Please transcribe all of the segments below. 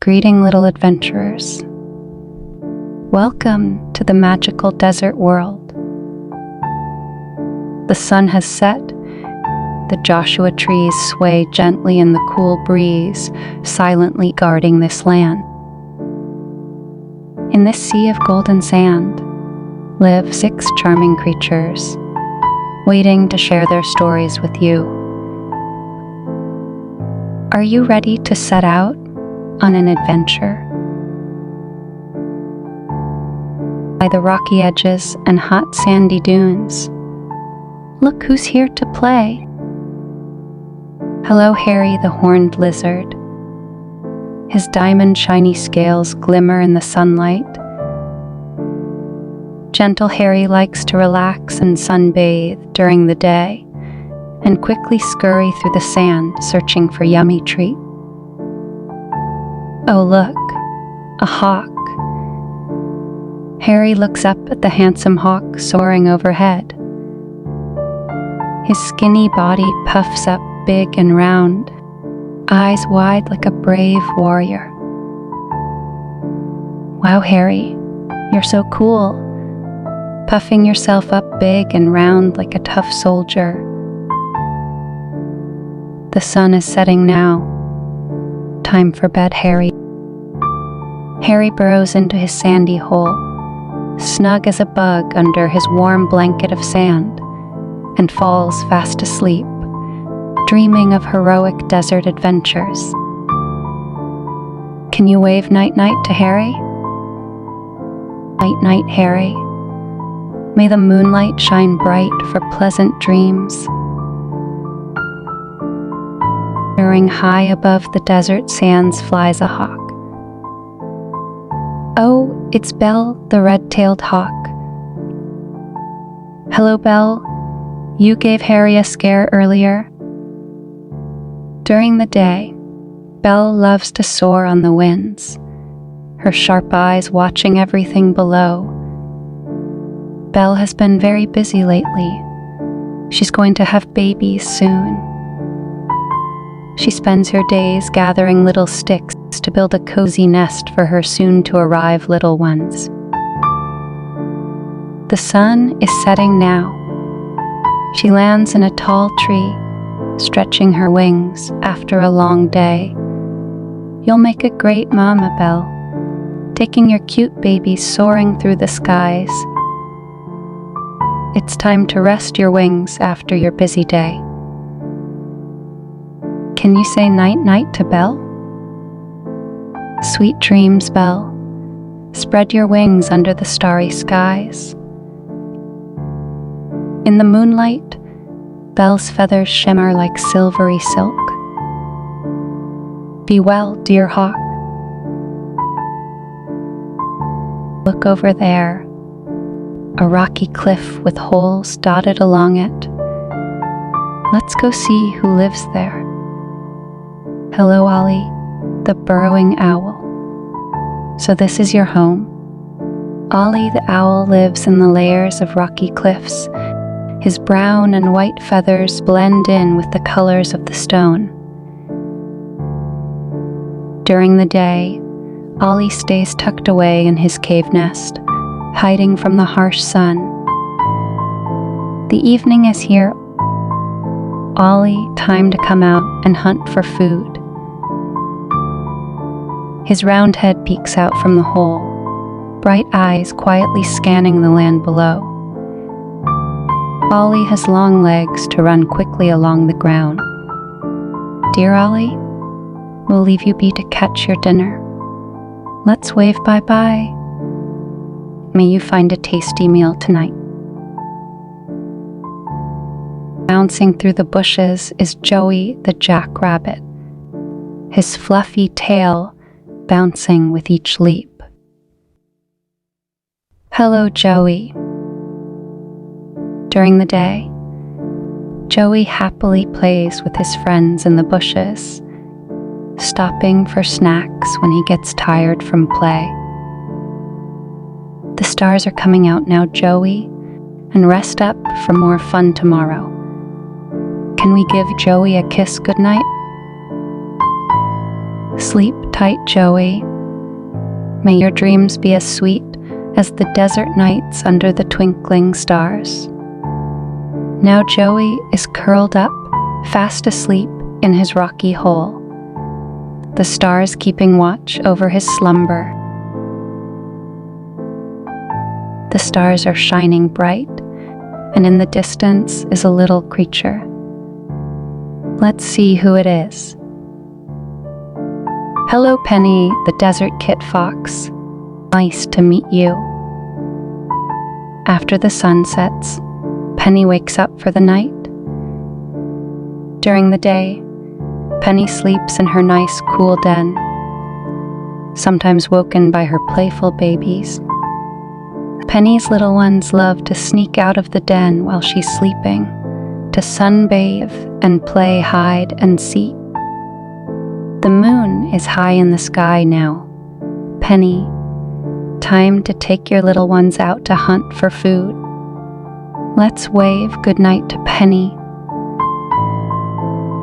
Greeting, little adventurers. Welcome to the magical desert world. The sun has set. The Joshua trees sway gently in the cool breeze, silently guarding this land. In this sea of golden sand live 6 charming creatures, waiting to share their stories with you. Are you ready to set out on an adventure? By the rocky edges and hot sandy dunes, look who's here to play. Hello, Harry the horned lizard. His diamond shiny scales glimmer in the sunlight. Gentle Harry likes to relax and sunbathe during the day and quickly scurry through the sand searching for yummy treats. Oh look, a hawk. Harry looks up at the handsome hawk soaring overhead. His skinny body puffs up big and round, eyes wide like a brave warrior. Wow, Harry, you're so cool, puffing yourself up big and round like a tough soldier. The sun is setting now. Time for bed, Harry. Harry burrows into his sandy hole, snug as a bug under his warm blanket of sand, and falls fast asleep, dreaming of heroic desert adventures. Can you wave night-night to Harry? Night-night, Harry. May the moonlight shine bright for pleasant dreams. Soaring high above the desert sands flies a hawk. Oh, it's Belle, the red-tailed hawk. Hello, Belle. You gave Harry a scare earlier. During the day, Belle loves to soar on the winds, her sharp eyes watching everything below. Belle has been very busy lately. She's going to have babies soon. She spends her days gathering little sticks to build a cozy nest for her soon-to-arrive little ones. The sun is setting now. She lands in a tall tree, stretching her wings after a long day. You'll make a great mama, Belle, taking your cute babies soaring through the skies. It's time to rest your wings after your busy day. Can you say night-night to Belle? Sweet dreams, Belle. Spread your wings under the starry skies. In the moonlight, Belle's feathers shimmer like silvery silk. Be well, dear hawk. Look over there, a rocky cliff with holes dotted along it. Let's go see who lives there. Hello, Ollie, the Burrowing Owl. So this is your home? Ollie the owl lives in the layers of rocky cliffs. His brown and white feathers blend in with the colors of the stone. During the day, Ollie stays tucked away in his cave nest, hiding from the harsh sun. The evening is here. Ollie, time to come out and hunt for food. His round head peeks out from the hole, bright eyes quietly scanning the land below. Ollie has long legs to run quickly along the ground. Dear Ollie, we'll leave you be to catch your dinner. Let's wave bye-bye. May you find a tasty meal tonight. Bouncing through the bushes is Joey the jackrabbit, his fluffy tail bouncing with each leap. Hello, Joey. During the day, Joey happily plays with his friends in the bushes, stopping for snacks when he gets tired from play. The stars are coming out now, Joey, and rest up for more fun tomorrow. Can we give Joey a kiss goodnight? Sleep tight, Joey. May your dreams be as sweet as the desert nights under the twinkling stars. Now Joey is curled up, fast asleep in his rocky hole, the stars keeping watch over his slumber. The stars are shining bright, and in the distance is a little creature. Let's see who it is. Hello, Penny, the desert kit fox. Nice to meet you. After the sun sets, Penny wakes up for the night. During the day, Penny sleeps in her nice, cool den, sometimes woken by her playful babies. Penny's little ones love to sneak out of the den while she's sleeping, to sunbathe and play hide and seek. The moon is high in the sky now. Penny, time to take your little ones out to hunt for food. Let's wave goodnight to Penny.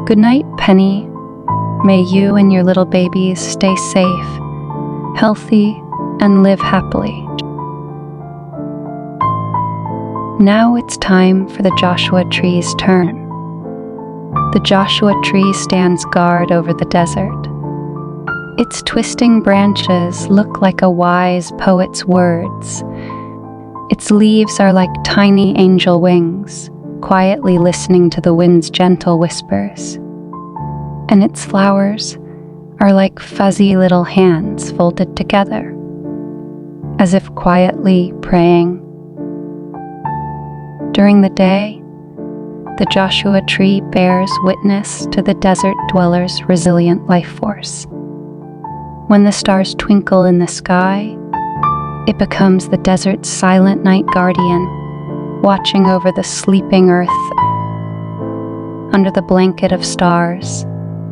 Goodnight, Penny. May you and your little babies stay safe, healthy, and live happily. Now it's time for the Joshua tree's turn. The Joshua tree stands guard over the desert. Its twisting branches look like a wise poet's words. Its leaves are like tiny angel wings, quietly listening to the wind's gentle whispers. And its flowers are like fuzzy little hands folded together, as if quietly praying. During the day, the Joshua tree bears witness to the desert dweller's resilient life force. When the stars twinkle in the sky, it becomes the desert's silent night guardian, watching over the sleeping earth under the blanket of stars,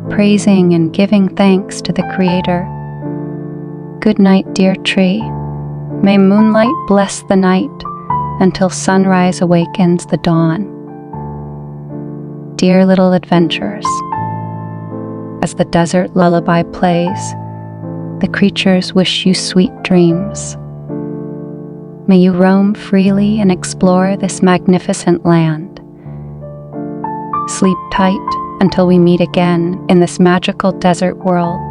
praising and giving thanks to the Creator. Good night, dear tree. May moonlight bless the night until sunrise awakens the dawn. Dear little adventurers, as the desert lullaby plays, the creatures wish you sweet dreams. May you roam freely and explore this magnificent land. Sleep tight until we meet again in this magical desert world.